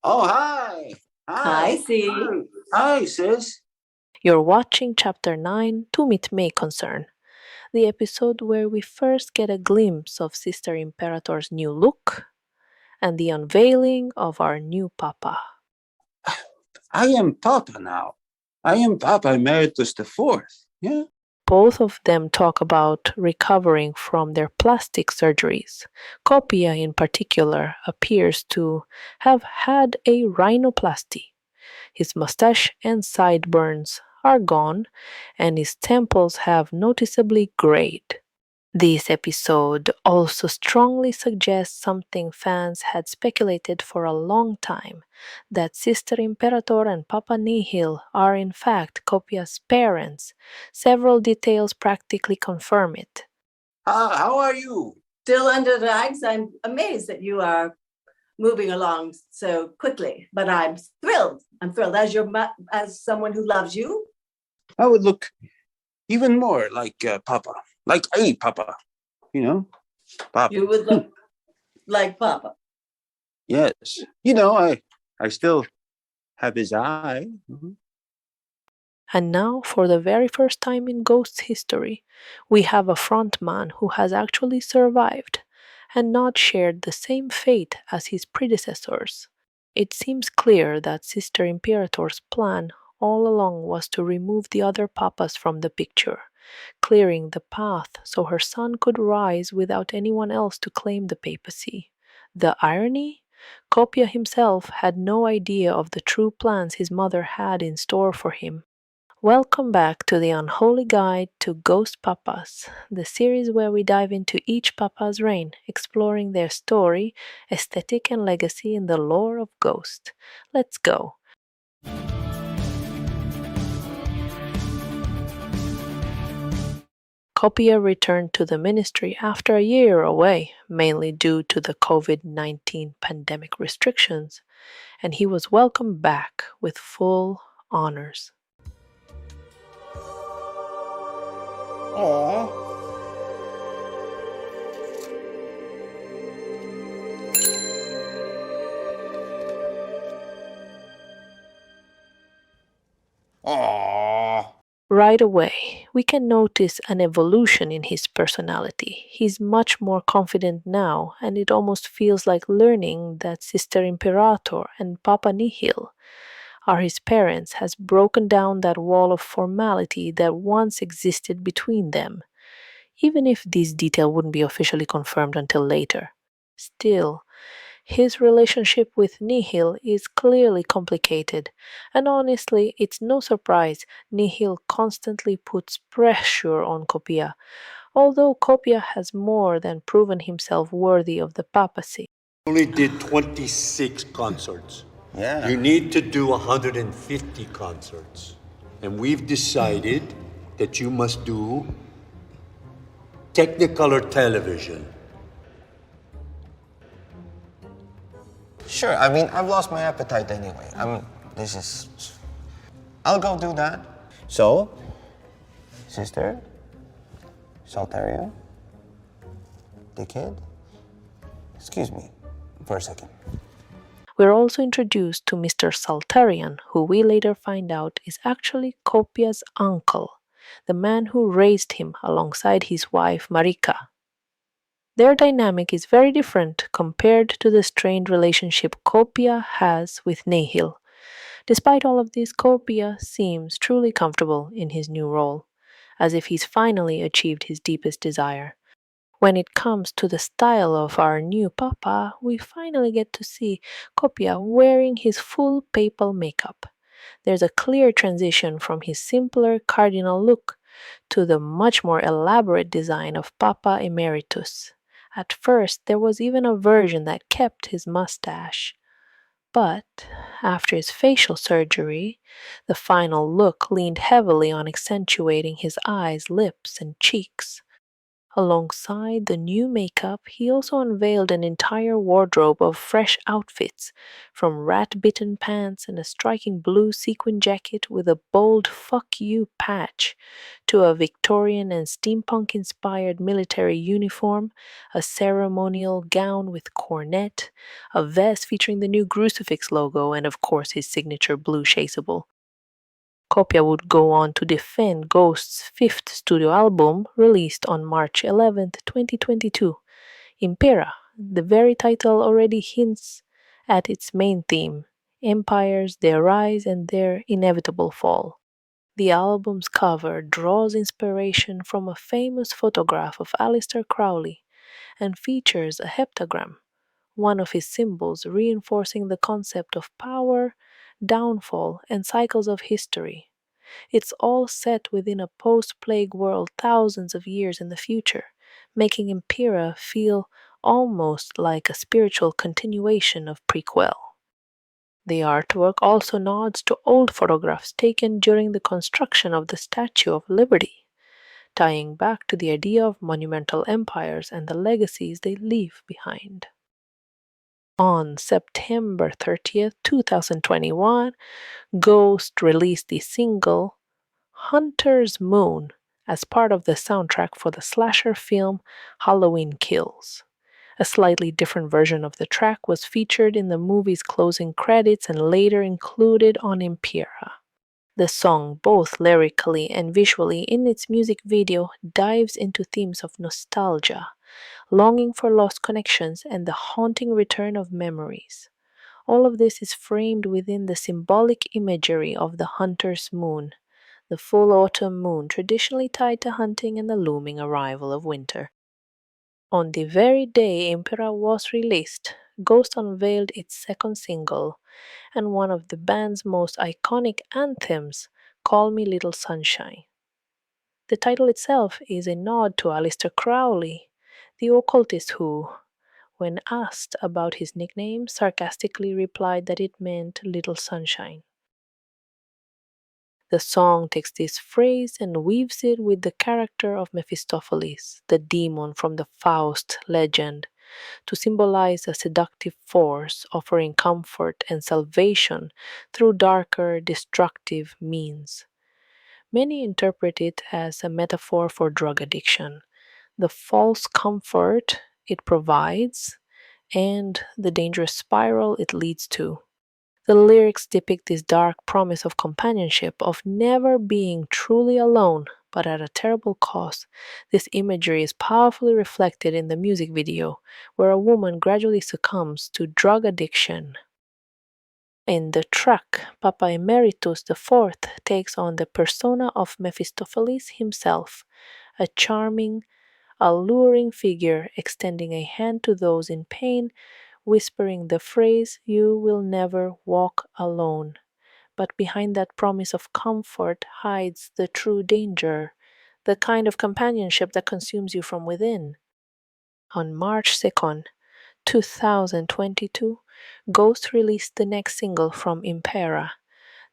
Oh, hi. Hi, Hi. C. Hi, sis. You're watching Chapter 9, To Meet May Concern, the episode where we first get a glimpse of Sister Imperator's new look and the unveiling of our new Papa. I am Papa now. I am Papa Emeritus IV. Yeah? Both of them talk about recovering from their plastic surgeries. Copia, in particular, appears to have had a rhinoplasty. His mustache and sideburns are gone, and his temples have noticeably grayed. This episode also strongly suggests something fans had speculated for a long time, that Sister Imperator and Papa Nihil are in fact Copia's parents. Several details practically confirm it. How are you? Still under the rags. I'm amazed that you are moving along so quickly, but I'm thrilled. I'm thrilled as someone who loves you. I would look even more like Papa. Like a Papa. You know? Papa. You would look like Papa. Yes. I still have his eye. Mm-hmm. And now, for the very first time in Ghost's history, we have a frontman who has actually survived and not shared the same fate as his predecessors. It seems clear that Sister Imperator's plan all along was to remove the other papas from the picture, clearing the path so her son could rise without anyone else to claim the papacy. The irony? Copia himself had no idea of the true plans his mother had in store for him. Welcome back to the Unholy Guide to Ghost Papas, the series where we dive into each Papa's reign, exploring their story, aesthetic, and legacy in the lore of Ghost. Let's go. Copia returned to the ministry after a year away, mainly due to the COVID-19 pandemic restrictions, and he was welcomed back with full honors. Aww. Aww. Right away, we can notice an evolution in his personality. He's much more confident now, and it almost feels like learning that Sister Imperator and Papa Nihil are his parents has broken down that wall of formality that once existed between them, even if this detail wouldn't be officially confirmed until later. Still, his relationship with Nihil is clearly complicated, and honestly, it's no surprise Nihil constantly puts pressure on Copia, although Copia has more than proven himself worthy of the papacy. Only did 26 concerts. Yeah. You need to do 150 concerts. And we've decided that you must do Technicolor television. Sure, I mean, I've lost my appetite anyway. I'll go do that. So, sister, Saltario, dickhead, excuse me for a second. We're also introduced to Mr. Saltarian, who we later find out is actually Copia's uncle, the man who raised him alongside his wife Marika. Their dynamic is very different compared to the strained relationship Copia has with Nihil. Despite all of this, Copia seems truly comfortable in his new role, as if he's finally achieved his deepest desire. When it comes to the style of our new Papa, we finally get to see Copia wearing his full papal makeup. There's a clear transition from his simpler cardinal look to the much more elaborate design of Papa Emeritus. At first, there was even a version that kept his mustache. But after his facial surgery, the final look leaned heavily on accentuating his eyes, lips, and cheeks. Alongside the new makeup, he also unveiled an entire wardrobe of fresh outfits, from rat-bitten pants and a striking blue sequin jacket with a bold "fuck you" patch, to a Victorian and steampunk-inspired military uniform, a ceremonial gown with cornet, a vest featuring the new crucifix logo, and of course his signature blue chaseable. Copia would go on to defend Ghost's fifth studio album, released on March 11, 2022, Impera. The very title already hints at its main theme: empires, their rise, and their inevitable fall. The album's cover draws inspiration from a famous photograph of Aleister Crowley and features a heptagram, one of his symbols, reinforcing the concept of power, downfall, and cycles of history. It's all set within a post-plague world thousands of years in the future, making Impera feel almost like a spiritual continuation of prequel. The artwork also nods to old photographs taken during the construction of the Statue of Liberty, tying back to the idea of monumental empires and the legacies they leave behind. On September 30th, 2021, Ghost released the single Hunter's Moon as part of the soundtrack for the slasher film Halloween Kills. A slightly different version of the track was featured in the movie's closing credits and later included on Impera. The song, both lyrically and visually in its music video, dives into themes of nostalgia, longing for lost connections, and the haunting return of memories. All of this is framed within the symbolic imagery of the hunter's moon, the full autumn moon traditionally tied to hunting and the looming arrival of winter. On the very day Impera was released, Ghost unveiled its second single and one of the band's most iconic anthems, Call Me Little Sunshine. The title itself is a nod to Aleister Crowley, the occultist who, when asked about his nickname, sarcastically replied that it meant Little Sunshine. The song takes this phrase and weaves it with the character of Mephistopheles, the demon from the Faust legend, to symbolize a seductive force offering comfort and salvation through darker, destructive means. Many interpret it as a metaphor for drug addiction, the false comfort it provides, and the dangerous spiral it leads to. The lyrics depict this dark promise of companionship, of never being truly alone, but at a terrible cost. This imagery is powerfully reflected in the music video, where a woman gradually succumbs to drug addiction. In the track, Papa Emeritus IV takes on the persona of Mephistopheles himself, a charming, alluring figure extending a hand to those in pain, whispering the phrase, "You will never walk alone." But behind that promise of comfort hides the true danger, the kind of companionship that consumes you from within. On March 2nd, 2022, Ghost released the next single from Impera,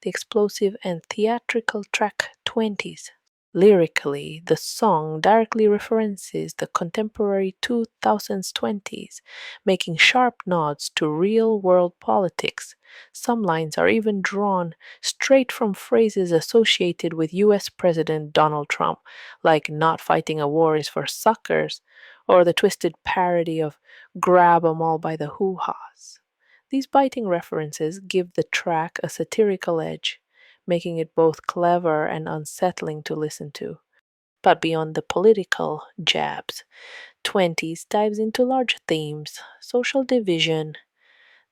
the explosive and theatrical track 20s. Lyrically, the song directly references the contemporary 2000s 20s, making sharp nods to real-world politics. Some lines are even drawn straight from phrases associated with US President Donald Trump, like "not fighting a war is for suckers," or the twisted parody of "grab 'em all by the hoo-haws." These biting references give the track a satirical edge, making it both clever and unsettling to listen to. But beyond the political jabs, 20s dives into larger themes: social division,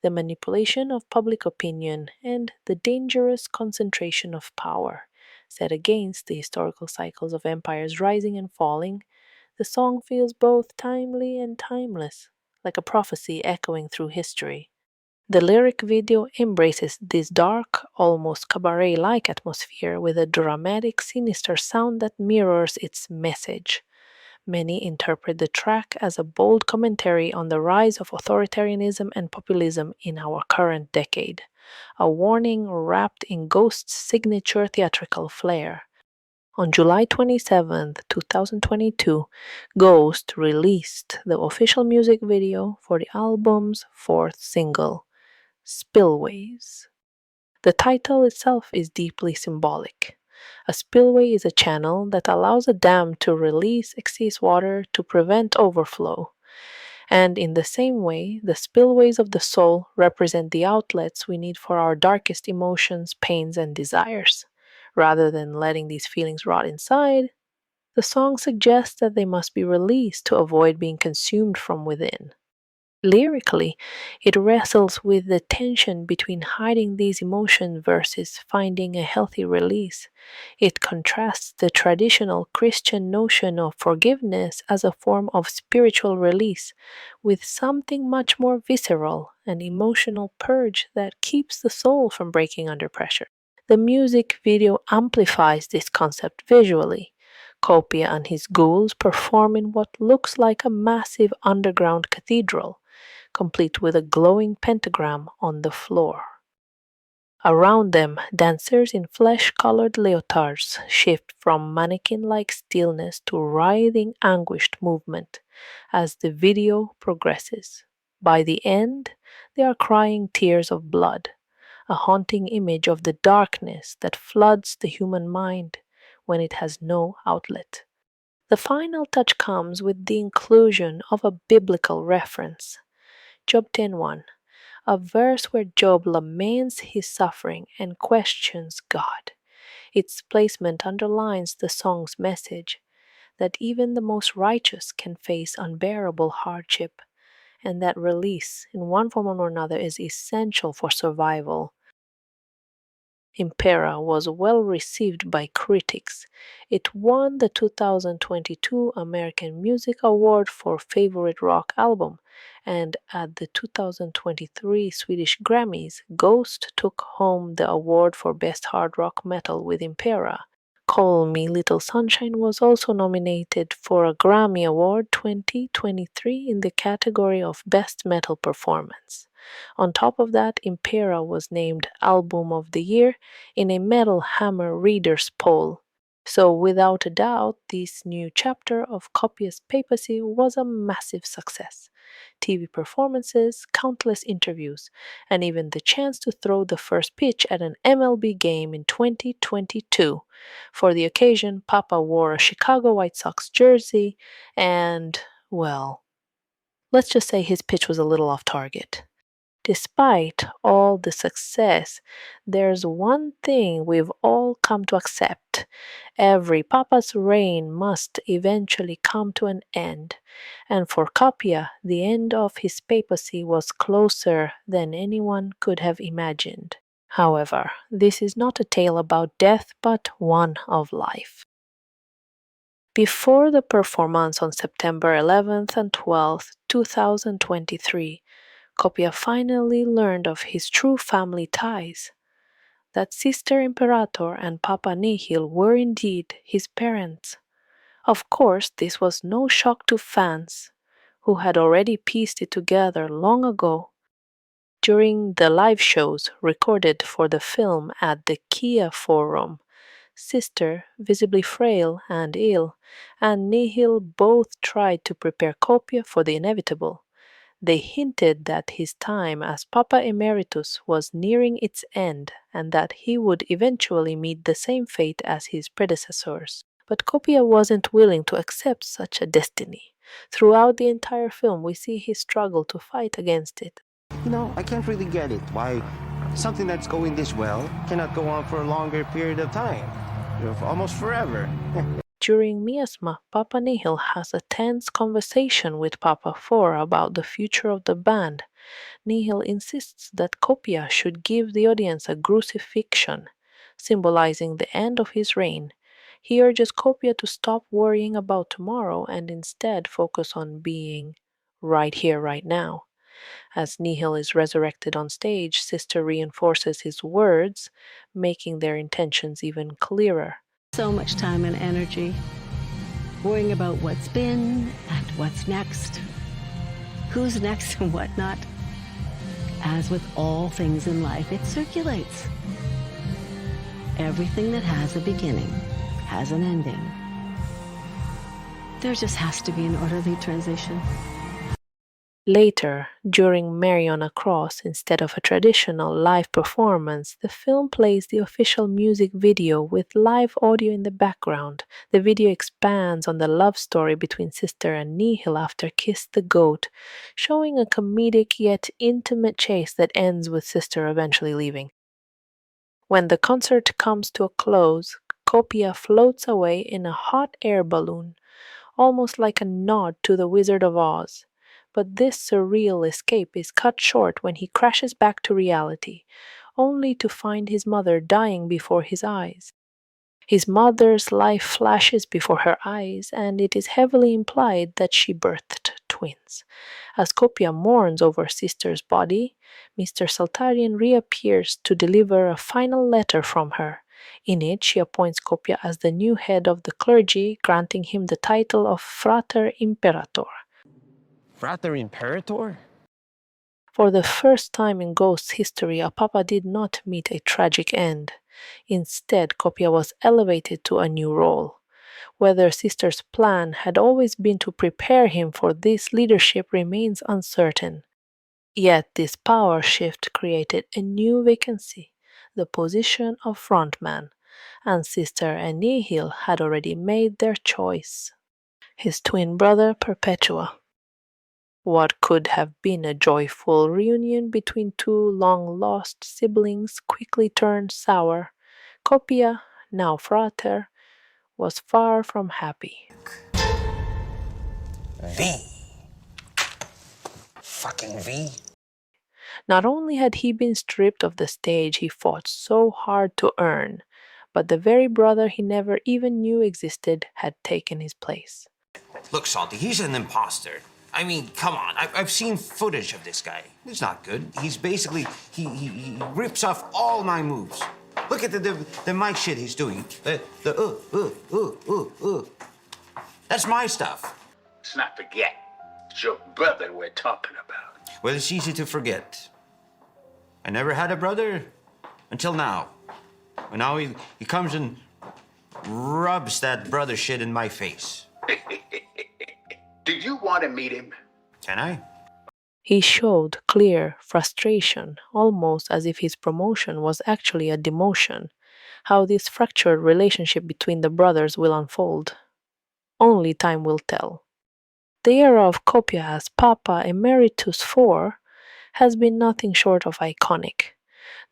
the manipulation of public opinion, and the dangerous concentration of power. Set against the historical cycles of empires rising and falling, the song feels both timely and timeless, like a prophecy echoing through history. The lyric video embraces this dark, almost cabaret-like atmosphere with a dramatic, sinister sound that mirrors its message. Many interpret the track as a bold commentary on the rise of authoritarianism and populism in our current decade, a warning wrapped in Ghost's signature theatrical flair. On July 27, 2022, Ghost released the official music video for the album's fourth single, Spillways. The title itself is deeply symbolic. A spillway is a channel that allows a dam to release excess water to prevent overflow. And in the same way, the spillways of the soul represent the outlets we need for our darkest emotions, pains, and desires. Rather than letting these feelings rot inside, the song suggests that they must be released to avoid being consumed from within. Lyrically, it wrestles with the tension between hiding these emotions versus finding a healthy release. It contrasts the traditional Christian notion of forgiveness as a form of spiritual release with something much more visceral, an emotional purge that keeps the soul from breaking under pressure. The music video amplifies this concept visually. Copia and his ghouls perform in what looks like a massive underground cathedral, complete with a glowing pentagram on the floor. Around them, dancers in flesh-colored leotards shift from mannequin-like stillness to writhing, anguished movement as the video progresses. By the end, they are crying tears of blood, a haunting image of the darkness that floods the human mind when it has no outlet. The final touch comes with the inclusion of a biblical reference, Job 10:1, a verse where Job laments his suffering and questions God. Its placement underlines the song's message that even the most righteous can face unbearable hardship, and that release in one form or another is essential for survival. Impera was well received by critics. It won the 2022 American Music Award for Favorite Rock Album, and at the 2023 Swedish Grammys, Ghost took home the award for Best Hard Rock Metal with Impera. Call Me Little Sunshine was also nominated for a Grammy Award 2023 in the category of Best Metal Performance. On top of that, Impera was named Album of the Year in a Metal Hammer Readers poll. So without a doubt, this new chapter of Copia's papacy was a massive success. TV performances, countless interviews, and even the chance to throw the first pitch at an MLB game in 2022. For the occasion, Papa wore a Chicago White Sox jersey and, well, let's just say his pitch was a little off target. Despite all the success, there's one thing we've all come to accept. Every papa's reign must eventually come to an end, and for Copia, the end of his papacy was closer than anyone could have imagined. However, this is not a tale about death, but one of life. Before the performance on September 11th and 12th, 2023, Copia finally learned of his true family ties, that Sister Imperator and Papa Nihil were indeed his parents. Of course, this was no shock to fans, who had already pieced it together long ago. During the live shows recorded for the film at the Kia Forum, Sister, visibly frail and ill, and Nihil both tried to prepare Copia for the inevitable. They hinted that his time as Papa Emeritus was nearing its end and that he would eventually meet the same fate as his predecessors. But Copia wasn't willing to accept such a destiny. Throughout the entire film, we see his struggle to fight against it. I can't really get it. Why something that's going this well cannot go on for a longer period of time. Almost forever. During Miasma, Papa Nihil has a tense conversation with Papa IV about the future of the band. Nihil insists that Copia should give the audience a crucifixion, symbolizing the end of his reign. He urges Copia to stop worrying about tomorrow and instead focus on being right here, right now. As Nihil is resurrected on stage, Sister reinforces his words, making their intentions even clearer. So much time and energy worrying about what's been and what's next, who's next and whatnot. As with all things in life, it circulates. Everything that has a beginning has an ending. There just has to be an orderly transition. Later, during Mary on a Cross, instead of a traditional live performance, the film plays the official music video with live audio in the background. The video expands on the love story between Sister and Nihil after Kiss the Goat, showing a comedic yet intimate chase that ends with Sister eventually leaving. When the concert comes to a close, Copia floats away in a hot air balloon, almost like a nod to the Wizard of Oz. But this surreal escape is cut short when he crashes back to reality, only to find his mother dying before his eyes. His mother's life flashes before her eyes, and it is heavily implied that she birthed twins. As Copia mourns over Sister's body, Mr. Saltarian reappears to deliver a final letter from her. In it, she appoints Copia as the new head of the clergy, granting him the title of Frater Imperator. Frater Imperator? For the first time in Ghost's history, a Papa did not meet a tragic end. Instead, Copia was elevated to a new role. Whether Sister's plan had always been to prepare him for this leadership remains uncertain. Yet this power shift created a new vacancy, the position of frontman, and Sister and Nihil had already made their choice. His twin brother Perpetua. What could have been a joyful reunion between two long-lost siblings quickly turned sour. Copia, now Frater, was far from happy. V. Fucking V. Not only had he been stripped of the stage he fought so hard to earn, but the very brother he never even knew existed had taken his place. Look, Salty, he's an imposter. I mean, come on. I've seen footage of this guy. He's not good. He's basically, he rips off all my moves. Look at the mic shit he's doing. That's my stuff. Let's not forget, it's your brother we're talking about. Well, it's easy to forget. I never had a brother until now. And now he comes and rubs that brother shit in my face. Do you want to meet him? Can I? He showed clear frustration, almost as if his promotion was actually a demotion. How this fractured relationship between the brothers will unfold, only time will tell. The era of Copia as Papa Emeritus IV has been nothing short of iconic,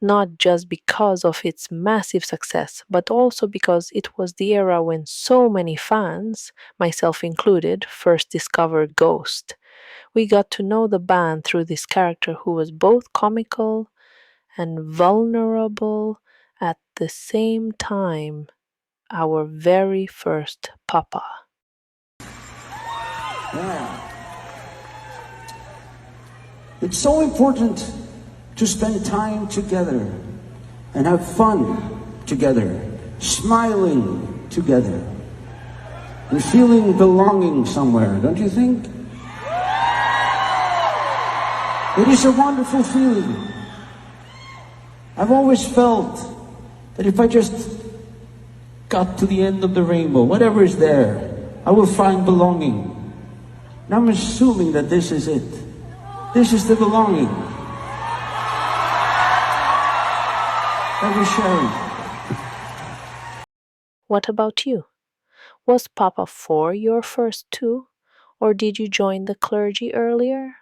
not just because of its massive success, but also because it was the era when so many fans, myself included, first discovered Ghost. We got to know the band through this character who was both comical and vulnerable at the same time, our very first Papa. Yeah. It's so important to spend time together and have fun together, smiling together, and feeling belonging somewhere, don't you think? It is a wonderful feeling. I've always felt that if I just got to the end of the rainbow, whatever is there, I will find belonging. And I'm assuming that this is it. This is the belonging that we're sharing. What about you? Was Papa IV your first too? Or did you join the clergy earlier?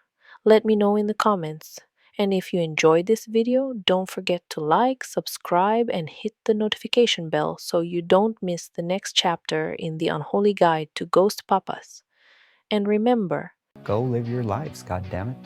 Let me know in the comments. And if you enjoyed this video, don't forget to like, subscribe, and hit the notification bell so you don't miss the next chapter in the Unholy Guide to Ghost Papas. And remember, Go live your lives, goddammit.